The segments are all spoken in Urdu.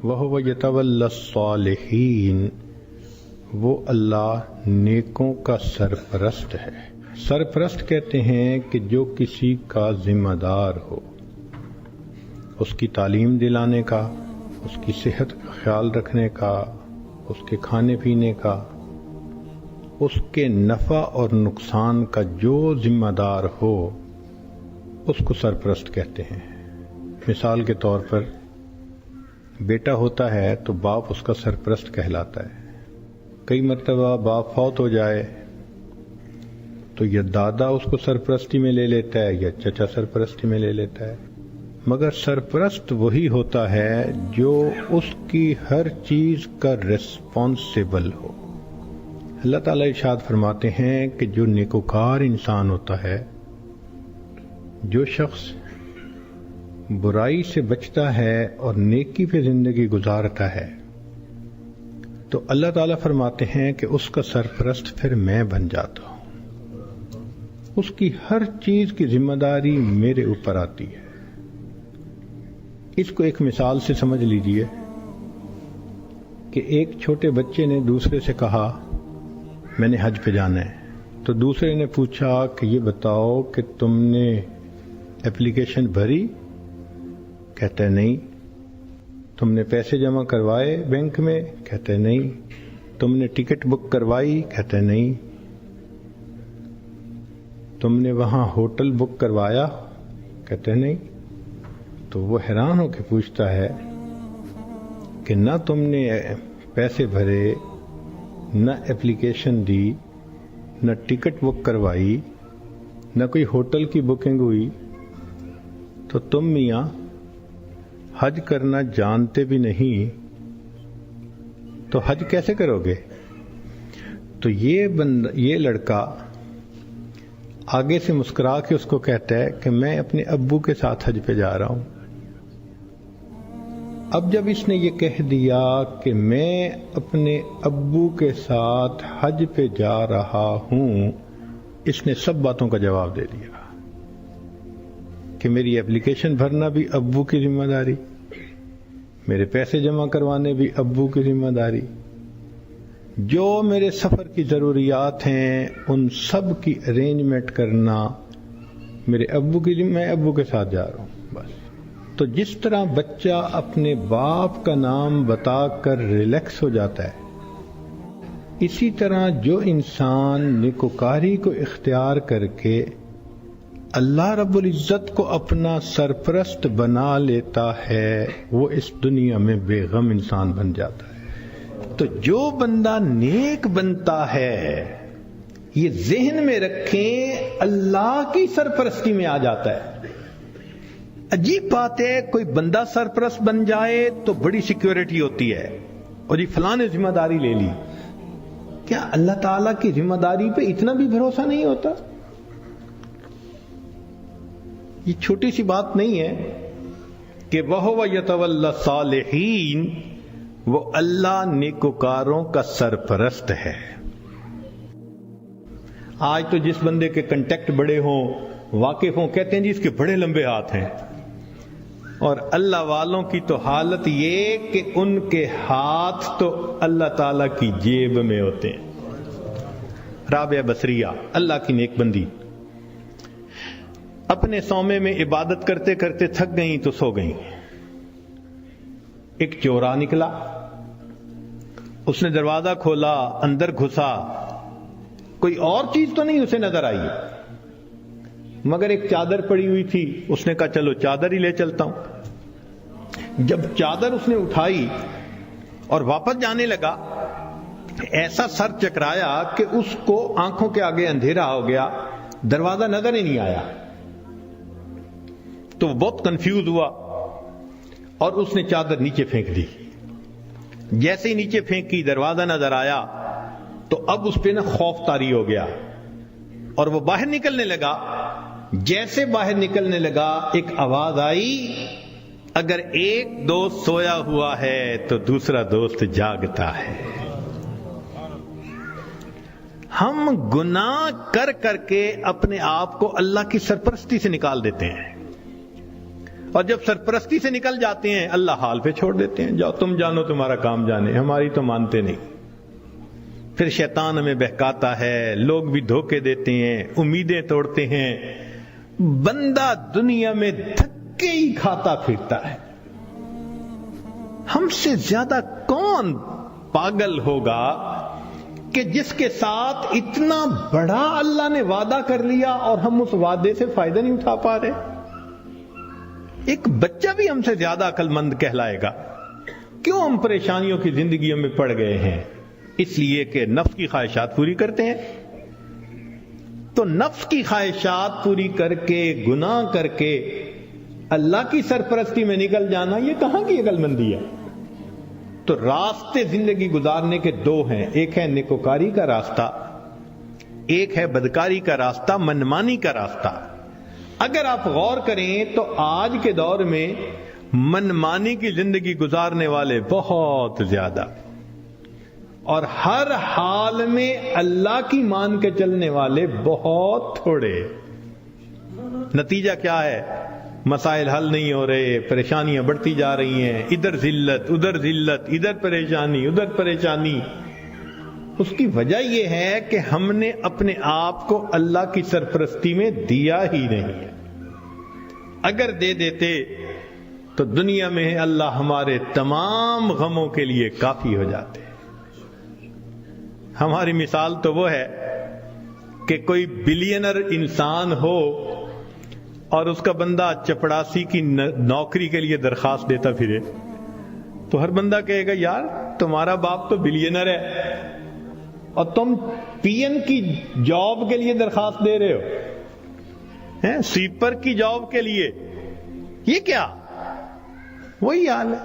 وَهُوَ يَتَوَلَّى الصَّالِحِينَ، وہ اللہ نیکوں کا سرپرست ہے۔ سرپرست کہتے ہیں کہ جو کسی کا ذمہ دار ہو، اس کی تعلیم دلانے کا، اس کی صحت کا خیال رکھنے کا، اس کے کھانے پینے کا، اس کے نفع اور نقصان کا جو ذمہ دار ہو اس کو سرپرست کہتے ہیں۔ مثال کے طور پر بیٹا ہوتا ہے تو باپ اس کا سرپرست کہلاتا ہے۔ کئی مرتبہ باپ فوت ہو جائے تو یا دادا اس کو سرپرستی میں لے لیتا ہے یا چچا سرپرستی میں لے لیتا ہے، مگر سرپرست وہی ہوتا ہے جو اس کی ہر چیز کا ریسپانسیبل ہو۔ اللہ تعالیٰ ارشاد فرماتے ہیں کہ جو نیکوکار انسان ہوتا ہے، جو شخص برائی سے بچتا ہے اور نیکی پہ زندگی گزارتا ہے، تو اللہ تعالیٰ فرماتے ہیں کہ اس کا سرپرست پھر میں بن جاتا ہوں، اس کی ہر چیز کی ذمہ داری میرے اوپر آتی ہے۔ اس کو ایک مثال سے سمجھ لیجئے کہ ایک چھوٹے بچے نے دوسرے سے کہا میں نے حج پہ جانا ہے، تو دوسرے نے پوچھا کہ یہ بتاؤ کہ تم نے اپلیکیشن بھری؟ کہتا ہے نہیں۔ تم نے پیسے جمع کروائے بینک میں؟ کہتا ہے نہیں۔ تم نے ٹکٹ بک کروائی؟ کہتا ہے نہیں۔ تم نے وہاں ہوٹل بک کروایا؟ کہتے ہیں نہیں۔ تو وہ حیران ہو کے پوچھتا ہے کہ نہ تم نے پیسے بھرے، نہ اپلیکیشن دی، نہ ٹکٹ بک کروائی، نہ کوئی ہوٹل کی بکنگ ہوئی، تو تم میاں حج کرنا جانتے بھی نہیں، تو حج کیسے کرو گے؟ تو یہ لڑکا آگے سے مسکرا کے اس کو کہتا ہے کہ میں اپنے ابو کے ساتھ حج پہ جا رہا ہوں۔ اب جب اس نے یہ کہہ دیا کہ میں اپنے ابو کے ساتھ حج پہ جا رہا ہوں، اس نے سب باتوں کا جواب دے دیا کہ میری اپلیکیشن بھرنا بھی ابو کی ذمہ داری، میرے پیسے جمع کروانے بھی ابو کی ذمہ داری، جو میرے سفر کی ضروریات ہیں ان سب کی ارینجمنٹ کرنا میرے ابو کی ذمہ، میں ابو کے ساتھ جا رہا ہوں بس۔ تو جس طرح بچہ اپنے باپ کا نام بتا کر ریلیکس ہو جاتا ہے، اسی طرح جو انسان نیکوکاری کو اختیار کر کے اللہ رب العزت کو اپنا سرپرست بنا لیتا ہے، وہ اس دنیا میں بے غم انسان بن جاتا ہے۔ تو جو بندہ نیک بنتا ہے، یہ ذہن میں رکھیں، اللہ کی سرپرستی میں آ جاتا ہے۔ عجیب بات ہے، کوئی بندہ سرپرست بن جائے تو بڑی سیکیورٹی ہوتی ہے، اور یہ فلاں نے ذمہ داری لے لی۔ کیا اللہ تعالیٰ کی ذمہ داری پہ اتنا بھی بھروسہ نہیں ہوتا؟ یہ چھوٹی سی بات نہیں ہے کہ وَهُوَ يَتَوَلَّى الصَّالِحِينَ، وہ اللہ نیکوکاروں کا سرپرست ہے۔ آج تو جس بندے کے کنٹیکٹ بڑے ہوں، واقف ہوں، کہتے ہیں جی اس کے بڑے لمبے ہاتھ ہیں، اور اللہ والوں کی تو حالت یہ کہ ان کے ہاتھ تو اللہ تعالی کی جیب میں ہوتے ہیں۔ رابعہ بصریہ، اللہ کی نیک بندی، اپنے صومعے میں عبادت کرتے کرتے تھک گئیں تو سو گئیں۔ ایک چورا نکلا، اس نے دروازہ کھولا، اندر گھسا، کوئی اور چیز تو نہیں اسے نظر آئی، مگر ایک چادر پڑی ہوئی تھی، اس نے کہا چلو چادر ہی لے چلتا ہوں۔ جب چادر اس نے اٹھائی اور واپس جانے لگا، ایسا سر چکرایا کہ اس کو آنکھوں کے آگے اندھیرا ہو گیا، دروازہ نظر ہی نہیں آیا۔ تو وہ بہت کنفیوز ہوا اور اس نے چادر نیچے پھینک دی۔ جیسے ہی نیچے پھینکی، دروازہ نظر آیا، تو اب اس پہ خوف طاری ہو گیا اور وہ باہر نکلنے لگا۔ جیسے باہر نکلنے لگا، ایک آواز آئی، اگر ایک دوست سویا ہوا ہے تو دوسرا دوست جاگتا ہے۔ ہم گناہ کر کر کے اپنے آپ کو اللہ کی سرپرستی سے نکال دیتے ہیں۔ اور جب سرپرستی سے نکل جاتے ہیں اللہ حال پہ چھوڑ دیتے ہیں، جاؤ تم جانو تمہارا کام جانے، ہماری تو مانتے نہیں۔ پھر شیطان ہمیں بہکاتا ہے، لوگ بھی دھوکے دیتے ہیں، امیدیں توڑتے ہیں، بندہ دنیا میں دھکے ہی کھاتا پھرتا ہے۔ ہم سے زیادہ کون پاگل ہوگا کہ جس کے ساتھ اتنا بڑا اللہ نے وعدہ کر لیا اور ہم اس وعدے سے فائدہ نہیں اٹھا پا رہے؟ ایک بچہ بھی ہم سے زیادہ عقل مند کہلائے گا۔ کیوں ہم پریشانیوں کی زندگیوں میں پڑ گئے ہیں؟ اس لیے کہ نفس کی خواہشات پوری کرتے ہیں۔ تو نفس کی خواہشات پوری کر کے، گناہ کر کے اللہ کی سرپرستی میں نکل جانا، یہ کہاں کی عقل مندی ہے؟ تو راستے زندگی گزارنے کے دو ہیں، ایک ہے نیکوکاری کا راستہ، ایک ہے بدکاری کا راستہ، منمانی کا راستہ۔ اگر آپ غور کریں تو آج کے دور میں منمانی کی زندگی گزارنے والے بہت زیادہ، اور ہر حال میں اللہ کی مان کے چلنے والے بہت تھوڑے۔ نتیجہ کیا ہے؟ مسائل حل نہیں ہو رہے، پریشانیاں بڑھتی جا رہی ہیں، ادھر ذلت ادھر ذلت، ادھر پریشانی ادھر پریشانی۔ اس کی وجہ یہ ہے کہ ہم نے اپنے آپ کو اللہ کی سرپرستی میں دیا ہی نہیں ہے۔ اگر دے دیتے تو دنیا میں اللہ ہمارے تمام غموں کے لیے کافی ہو جاتے۔ ہماری مثال تو وہ ہے کہ کوئی بلینر انسان ہو اور اس کا بندہ چپڑاسی کی نوکری کے لیے درخواست دیتا پھرے، تو ہر بندہ کہے گا یار تمہارا باپ تو بلینر ہے اور تم پی این کی جاب کے لیے درخواست دے رہے ہو، سویپر کی جاب کے لیے، یہ کیا؟ وہی حال ہے۔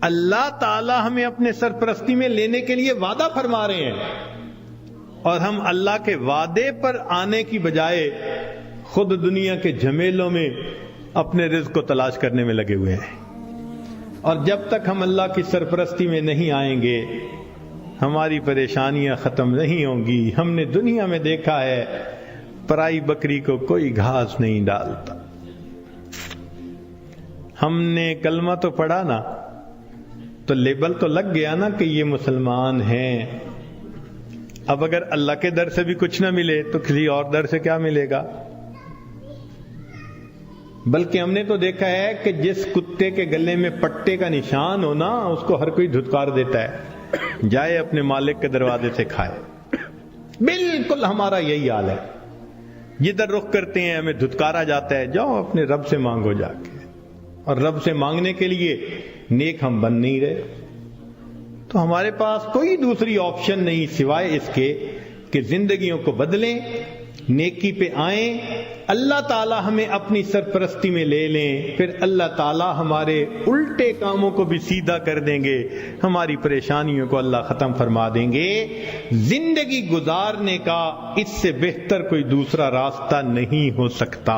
اللہ تعالی ہمیں اپنے سرپرستی میں لینے کے لیے وعدہ فرما رہے ہیں، اور ہم اللہ کے وعدے پر آنے کی بجائے خود دنیا کے جھمیلوں میں اپنے رزق کو تلاش کرنے میں لگے ہوئے ہیں۔ اور جب تک ہم اللہ کی سرپرستی میں نہیں آئیں گے ہماری پریشانیاں ختم نہیں ہوں گی۔ ہم نے دنیا میں دیکھا ہے پرائی بکری کو کوئی گھاس نہیں ڈالتا۔ ہم نے کلمہ تو پڑھا نا، تو لیبل تو لگ گیا نا کہ یہ مسلمان ہیں۔ اب اگر اللہ کے در سے بھی کچھ نہ ملے تو کسی اور در سے کیا ملے گا؟ بلکہ ہم نے تو دیکھا ہے کہ جس کتے کے گلے میں پٹے کا نشان ہو نا، اس کو ہر کوئی دھتکار دیتا ہے، جائے اپنے مالک کے دروازے سے کھائے۔ بالکل ہمارا یہی حال ہے، جدھر رخ کرتے ہیں ہمیں دھتکارا جاتا ہے، جاؤ اپنے رب سے مانگو جا کے۔ اور رب سے مانگنے کے لیے نیک ہم بن نہیں رہے، تو ہمارے پاس کوئی دوسری آپشن نہیں سوائے اس کے کہ زندگیوں کو بدلیں، نیکی پہ آئیں، اللہ تعالی ہمیں اپنی سرپرستی میں لے لیں، پھر اللہ تعالی ہمارے الٹے کاموں کو بھی سیدھا کر دیں گے، ہماری پریشانیوں کو اللہ ختم فرما دیں گے۔ زندگی گزارنے کا اس سے بہتر کوئی دوسرا راستہ نہیں ہو سکتا۔